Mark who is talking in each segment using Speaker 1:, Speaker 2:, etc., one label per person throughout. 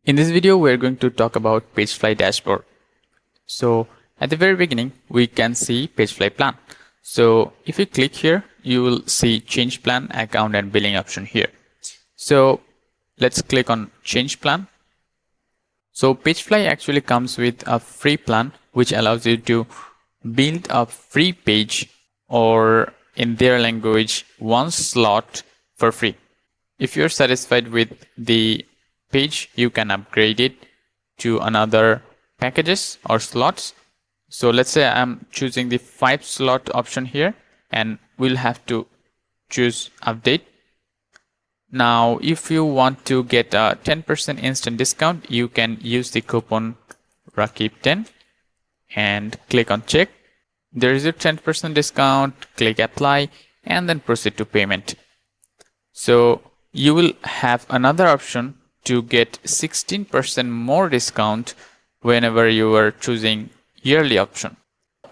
Speaker 1: In this video, we're going to talk about Pagefly Dashboard. So at the very beginning, we can see Pagefly plan. So if you click here, you will see change plan, account and billing option here. So let's click on change plan. So Pagefly actually comes with a free plan, which allows you to build a free page, or in their language, one slot for free. If you're satisfied with the page, you can upgrade it to another packages or slots. So let's say I'm choosing the 5 slot option here, and we'll have to choose update. Now if you want to get a 10% instant discount, you can use the coupon Rakib10 and click on check. There is a 10% discount, click apply and then proceed to payment. So you will have another option to get 16% more discount whenever you are choosing yearly option.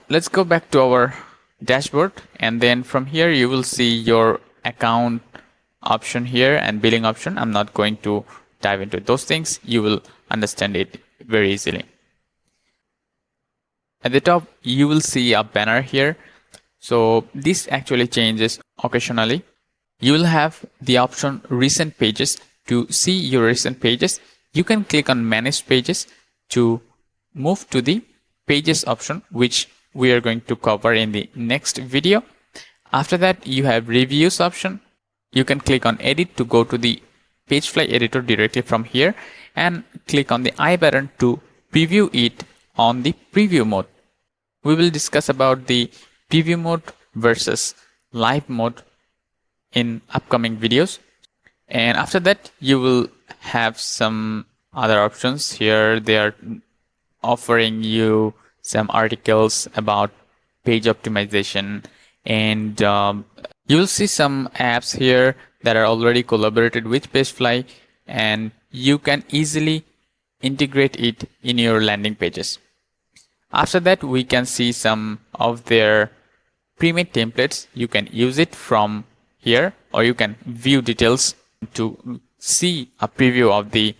Speaker 1: Let's go back to our dashboard, and then from here you will see your account option here and billing option. I'm not going to dive into those things. You will understand it very easily. At the top you will see a banner here. So this actually changes occasionally. You will have the option recent pages. To see your recent pages, you can click on manage pages to move to the pages option, which we are going to cover in the next video. After that, you have reviews option. You can click on edit to go to the Pagefly editor directly from here, and click on the I button to preview it on the preview mode. We will discuss about the preview mode versus live mode in upcoming videos. And after that, you will have some other options here. They are offering you some articles about page optimization, and you will see some apps here that are already collaborated with Pagefly, and you can easily integrate it in your landing pages. After that, we can see some of their pre-made templates. You can use it from here, or you can view details to see a preview of the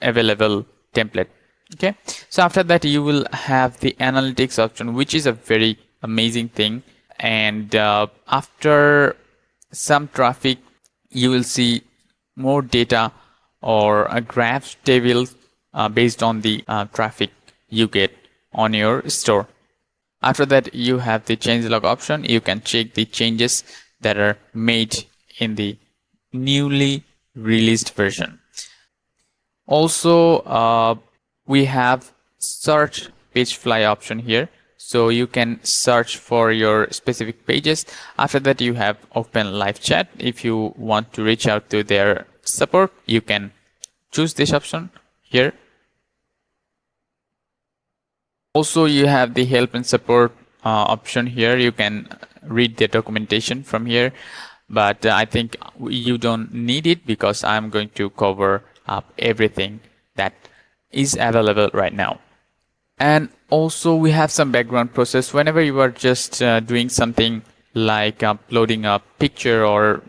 Speaker 1: available template. Okay, so after that you will have the analytics option, which is a very amazing thing, and after some traffic you will see more data or a graph table based on the traffic you get on your store. After that, you have the changelog option. You can check the changes that are made in the newly released version. Also, we have search Pagefly option here, so you can search for your specific pages. After that, you have open live chat. If you want to reach out to their support, you can choose this option here. Also, you have the help and support option here. You can read the documentation from here, but I think you don't need it because I'm going to cover up everything that is available right now. And also we have some background process whenever you are just doing something like uploading a picture or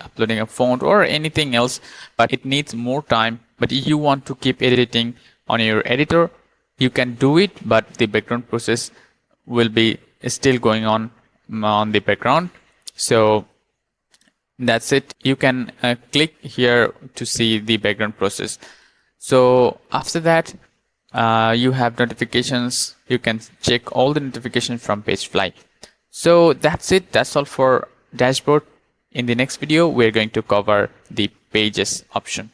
Speaker 1: uploading a font or anything else, but it needs more time, but you want to keep editing on your editor, you can do it, but the background process will be still going on the background. So that's it. You can click here to see the background process. So after that, you have notifications. You can check all the notifications from Pagefly. So that's it. That's all for dashboard. In the next video, we're going to cover the pages option.